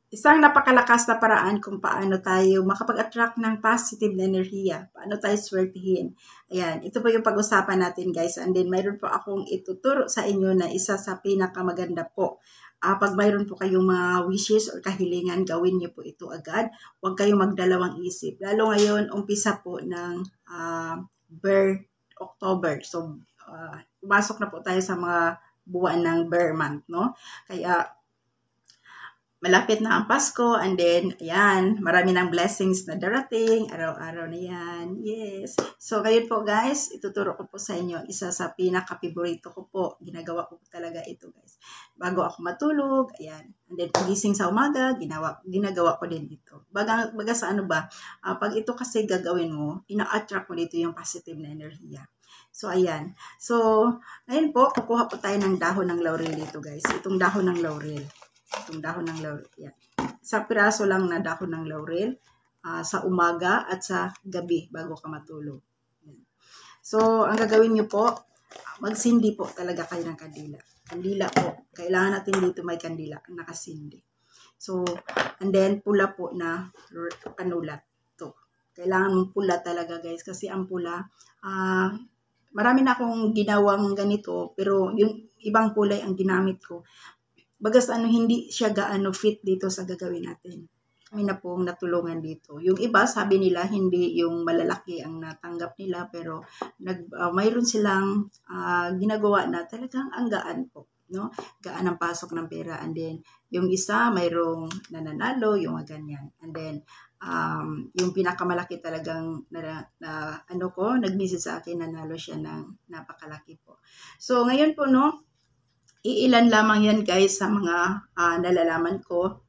Isang napakalakas na paraan kung paano tayo makapag-attract ng positive na enerhiya. Paano tayo swertihin. Ayan, ito po yung pag-usapan natin guys. And then mayroon po akong ituturo sa inyo na isa sa pinakamaganda po. Pag mayroon po kayong mga wishes or kahilingan, gawin niyo po ito agad. Huwag kayong magdalawang isip. Lalo ngayon, umpisa po ng Bear October. So, pumasok na po tayo sa mga buwan ng Bear month, no? Kaya, malapit na ang Pasko, and then, ayan, marami ng blessings na darating, araw-araw na yan, yes. So, ngayon po guys, ituturo ko po sa inyo, isa sa pinaka-favorito ko po, ginagawa ko po talaga ito guys. Bago ako matulog, ayan, and then pagising sa umaga, ginagawa ko din dito. Baga sa ano ba, pag ito kasi gagawin mo, ina-attract mo dito yung positive na enerhiya. So, ayan. So, ngayon po, kukuha po tayo ng dahon ng laurel dito guys. Itong dahon ng laurel. Itong dahon ng laurel. Yan. Sa piraso lang na dahon ng laurel sa umaga at sa gabi bago ka matulog. Yan. So, ang gagawin nyo po, magsindi po talaga kayo ng kandila. Kandila po. Kailangan natin dito may kandila nakasindi. So, and then pula po na panulat. Ito. Kailangan mong pula talaga guys kasi ang pula, marami na akong ginawang ganito pero yung ibang kulay ang ginamit ko. Bagas hindi siya gaano fit dito sa gagawin natin. Kami na pong natulungan dito. Yung iba, sabi nila, hindi yung malalaki ang natanggap nila, pero mayroon silang ginagawa na talagang ang gaan po. No? Gaan ang pasok ng pera. And then, yung isa, mayroong nananalo, yung ganyan. And then, yung pinakamalaki talagang nag-message sa akin, nanalo siya ng napakalaki po. So, ngayon po, no, iilan lamang yan guys sa mga nalalaman ko.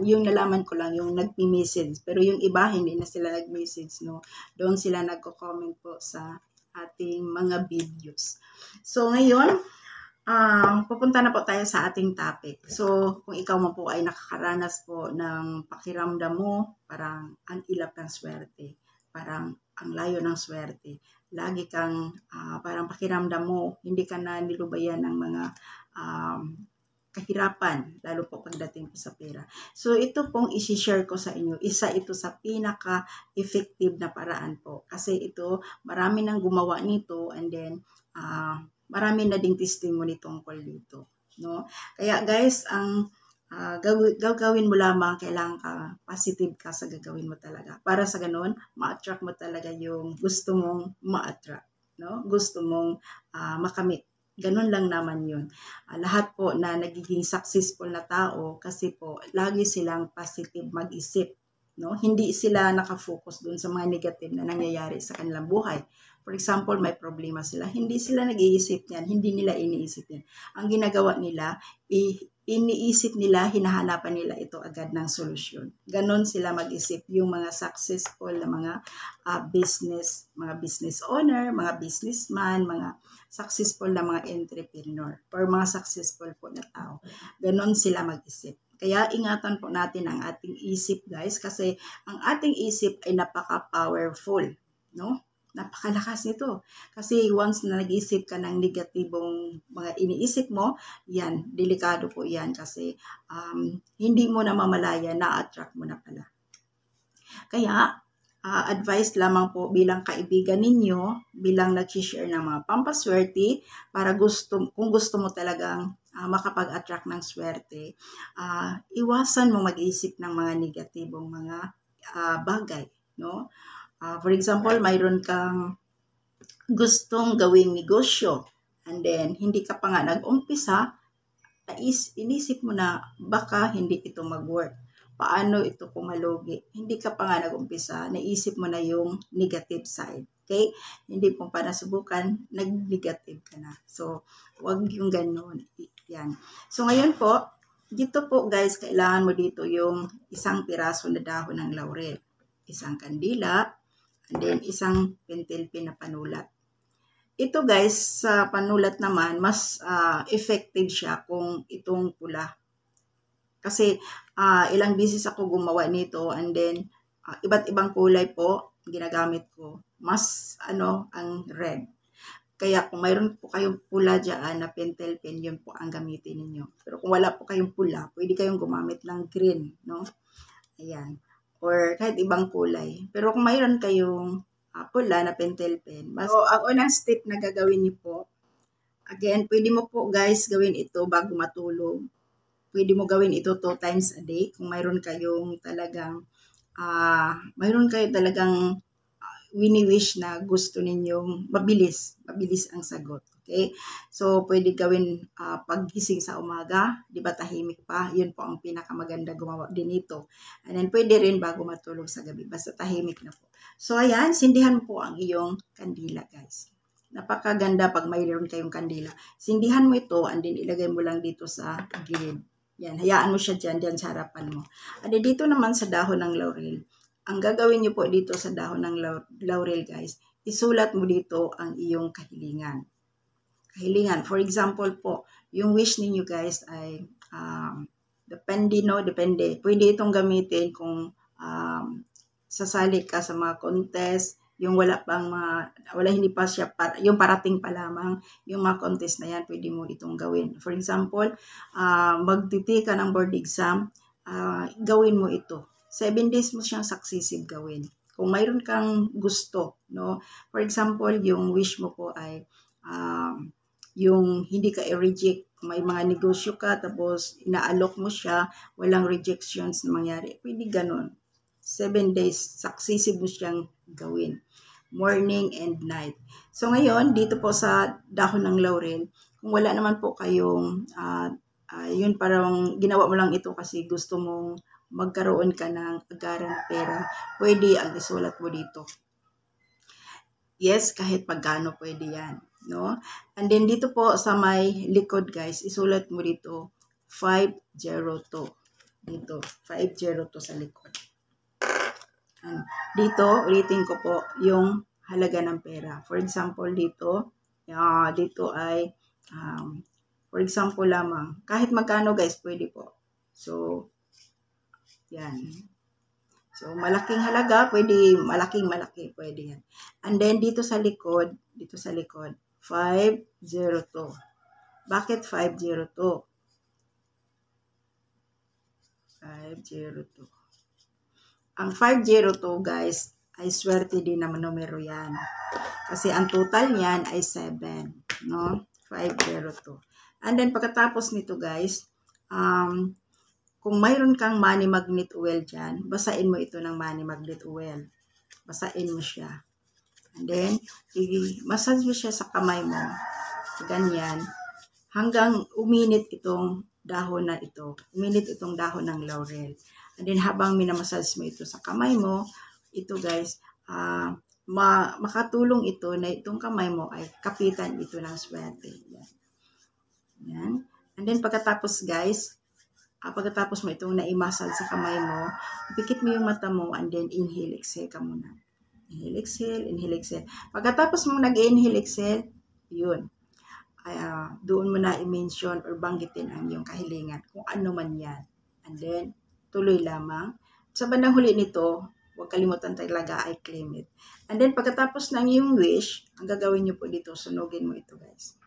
Yung nalaman ko lang yung nag-message. Pero yung iba, hindi na sila nag-message. No? Doon sila nagko-comment po sa ating mga videos. So ngayon, pupunta na po tayo sa ating topic. So kung ikaw mo po ay nakakaranas po ng pakiramdam mo, parang ang ilap ng swerte. Parang ang layo ng swerte. Lagi kang parang pakiramdam mo, hindi ka na nilubayan ng mga kahirapan, lalo po pagdating po sa pera. So, ito pong isi-share ko sa inyo. Isa ito sa pinaka-effective na paraan po. Kasi ito, marami nang gumawa nito and then, marami na ding testimony tungkol dito. No? Kaya guys, ang gagawin mo lamang, kailangan ka positive ka sa gagawin mo talaga. Para sa ganun, ma-attract mo talaga yung gusto mong ma-attract. No? Gusto mong makamit. Ganun lang naman yun. Lahat po na nagiging successful na tao kasi po lagi silang positive mag-isip. No? Hindi sila nakafocus dun sa mga negative na nangyayari sa kanilang buhay. For example, may problema sila. Hindi sila nag-iisip yan. Hindi nila iniisip yan. Ang ginagawa nila, iniisip nila, hinahanapan nila ito agad ng solusyon. Ganon sila mag-isip yung mga successful na mga business owner, mga businessman, mga successful na mga entrepreneur, or mga successful po na tao. Ganon sila mag-isip. Kaya ingatan po natin ang ating isip guys kasi ang ating isip ay napaka-powerful. No? Napakalakas nito. Kasi once na nag-isip ka ng negatibong mga iniisip mo, yan, delikado po yan kasi hindi mo na mamalaya, na-attract mo na pala. Kaya, advice lamang po bilang kaibigan ninyo, bilang nag-share ng mga pampaswerte, para kung gusto mo talagang makapag-attract ng swerte, iwasan mo mag-isip ng mga negatibong mga bagay, no? For example, mayroon kang gustong gawing negosyo and then hindi ka pa nga nag-umpisa, inisip mo na baka hindi ito mag-work. Paano ito pumalugi? Hindi ka pa nga nag-umpisa, naisip mo na yung negative side. Okay? Hindi mo pa nasubukan, nag-negative ka na. So, wag yung ganun. Yan. So, ngayon po, dito po guys, kailangan mo dito yung isang piraso na dahon ng laurel, isang kandila, and then isang pentelpin na panulat. Ito guys, sa panulat naman, mas effective siya kung itong pula. Kasi ilang beses ako gumawa nito and then iba't ibang kulay po ginagamit ko. Mas ang red. Kaya kung mayroon po kayong pula dyan na pentel pen, yun po ang gamitin ninyo. Pero kung wala po kayong pula, pwede kayong gumamit ng green, no? Ayan. Or kahit ibang kulay. Pero kung mayroon kayong pula na pentel pen, so ang unang step na gagawin niyo po, again, pwede mo po guys gawin ito bago matulog. Pwede mo gawin ito 2 times a day kung mayroon kayong talagang wini-wish na gusto ninyong mabilis ang sagot. Okay? So, pwede gawin paggising sa umaga, di ba tahimik pa? Yun po ang pinakamaganda gumawa din ito. And then, pwede rin bago matulog sa gabi, basta tahimik na po. So, ayan, sindihan mo po ang iyong kandila, guys. Napakaganda pag mayroon kayong kandila. Sindihan mo ito and then ilagay mo lang dito sa gilid. Yan, hayaan mo siya dyan sa harapan mo. At dito naman sa dahon ng laurel, ang gagawin niyo po dito sa dahon ng laurel guys, isulat mo dito ang iyong kahilingan. For example po, yung wish ninyo guys ay, depende. Pwede itong gamitin kung sasali ka sa mga contest, yung hindi pa siya, yung parating pa lamang, yung mga contest na yan, pwede mo itong gawin. For example, magtiti ka ng board exam, gawin mo ito. 7 days mo siyang successive gawin. Kung mayroon kang gusto, no? For example, yung wish mo po ay, yung hindi ka i-reject, may mga negosyo ka, tapos inaalok mo siya, walang rejections na mangyari. Pwede ganun. 7 days, successive mo siyang gawin. Morning and night. So ngayon, dito po sa dahon ng laurel, kung wala naman po kayong, yun parang ginawa mo lang ito kasi gusto mong magkaroon ka ng agaran pera, pwede ang isulat mo dito. Yes, kahit pagkano pwede yan. No? And then dito po sa may likod guys, isulat mo dito 502. Dito, 502 sa likod. And dito, ulitin ko po yung halaga ng pera. For example, dito ay, for example lamang, kahit magkano guys, pwede po. So, yan. So, malaking halaga, pwede, malaki, pwede yan. And then, dito sa likod, 502. Bakit 502? 502. Ang 502, guys, ay swerte din naman numero yan. Kasi ang total niyan ay 7, no? 502. And then, pagkatapos nito, guys, kung mayroon kang money magnet oil dyan, basain mo ito ng money magnet oil. Basain mo siya. And then, i-massage mo siya sa kamay mo. Ganyan. Hanggang uminit itong dahon na ito. Uminit itong dahon ng laurel. And then, habang minamassage mo ito sa kamay mo, ito guys, makatulong ito na itong kamay mo ay kapitan ito ng swerte. Yan. Yan. And then, pagkatapos guys, pagkatapos mo itong na-i-massage sa kamay mo, pikit mo yung mata mo and then inhale, exhale ka muna. Inhale, exhale. Pagkatapos mo nag-inhale, exhale, yun. Doon mo na i-mention or banggitin ang iyong kahilingan, kung ano man yan. And then, tuloy lamang. Sa bandang huli nito, huwag kalimutan talaga, I claim it. And then, pagkatapos ng iyong wish, ang gagawin nyo po dito, sunugin mo ito guys.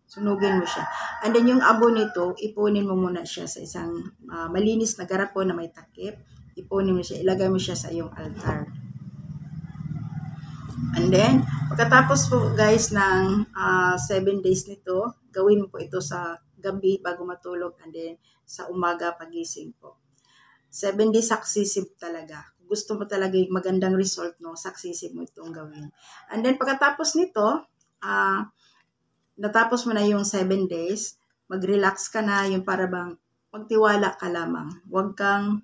Sunugin mo siya. And then yung abo nito, ipunin mo muna siya sa isang malinis na garapon na may takip. Ipunin mo siya, ilagay mo siya sa iyong altar. And then, pagkatapos po guys ng 7 days nito, gawin mo po ito sa gabi bago matulog and then sa umaga pagising po. 7 days successive talaga. Kung gusto mo talaga yung magandang result, no, successive mo itong gawin. And then pagkatapos nito, natapos mo na yung 7 days, mag-relax ka na, yung para bang magtiwala ka lamang. Huwag kang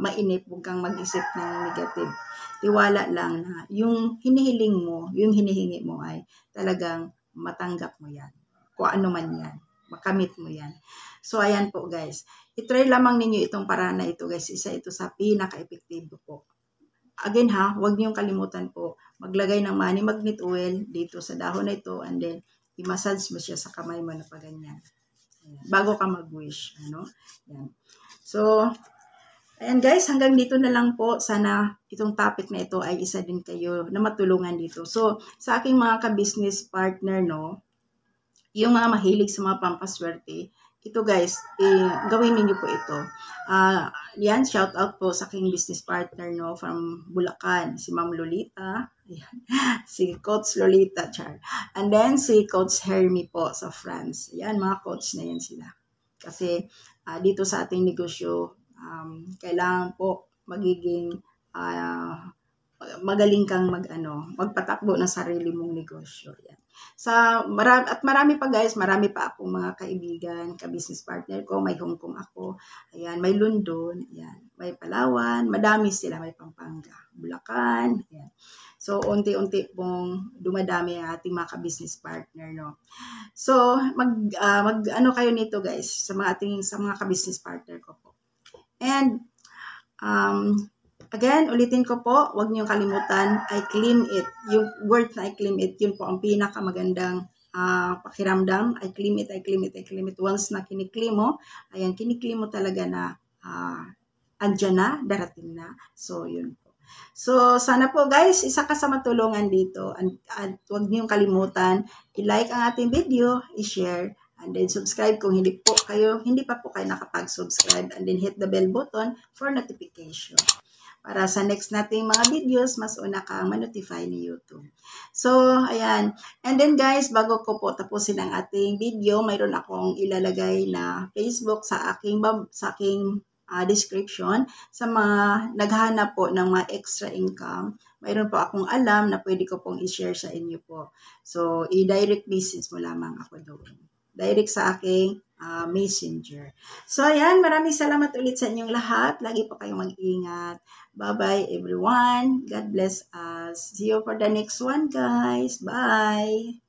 mainip, huwag kang mag-isip ng negative. Tiwala lang na yung hinihiling mo, yung hinihingi mo ay talagang matanggap mo yan. Kung ano man yan, makamit mo yan. So, ayan po guys. I-try lamang ninyo itong paraan na ito guys. Isa ito sa pinaka-epektibo po. Again ha, huwag niyong kalimutan po, maglagay ng money magnet oil dito sa dahon na ito and then i-massage mo siya sa kamay mo na paganyan. Ayan. Bago ka mag-wish. Ano? Ayan. So, Ayan guys, hanggang dito na lang po. Sana itong topic na ito ay isa din kayo na matulungan dito. So, sa aking mga ka-business partner, no, yung mga mahilig sa mga pampaswerte, ito guys, gawin niyo po ito. Yan, shout out po sa aking business partner, no, from Bulacan, si Ma'am Lolita. Ayan. Si Coach Lolita, char. And then, si Coach Hermie po sa France. Ayan, mga coach na yan sila. Kasi, dito sa ating negosyo, kailangan po magiging magaling kang magpatakbo ng sarili mong negosyo. Yan. Marami pa guys, marami pa akong mga kaibigan, ka-business partner ko, may Hong Kong ako, ayan, may London, ayan, may Palawan, madami sila, may Pampanga, Bulacan, ayan. So, unti-unti pong dumadami ang ating mga ka-business partner, no. So, ano kayo nito guys, sa mga ka-business partner ko po. And, again, ulitin ko po, huwag niyong kalimutan, I claim it. Yung word na I claim it, yun po ang pinakamagandang pakiramdam. I claim it, I claim it, I claim it. Once na kiniklim mo, ayan, kiniklim mo talaga na andyan na, darating na. So, yun po. So, sana po guys, isa ka sa matulungan dito. At huwag niyong kalimutan, i-like ang ating video, i-share, and then subscribe kung hindi pa po kayo nakapag-subscribe, and then hit the bell button for notification. Para sa next nating mga videos, mas una kang ma-notify ni YouTube. So, ayan. And then guys, bago ko po tapusin ang ating video, mayroon akong ilalagay na Facebook sa aking description. Sa mga naghahanap po ng mga extra income, mayroon po akong alam na pwede ko pong i-share sa inyo po. So, i-direct message mo lamang ako doon. Direct sa aking messenger. So, ayan. Maraming salamat ulit sa inyong lahat. Lagi po kayong mag-ingat. Bye-bye, everyone. God bless us. See you for the next one, guys. Bye!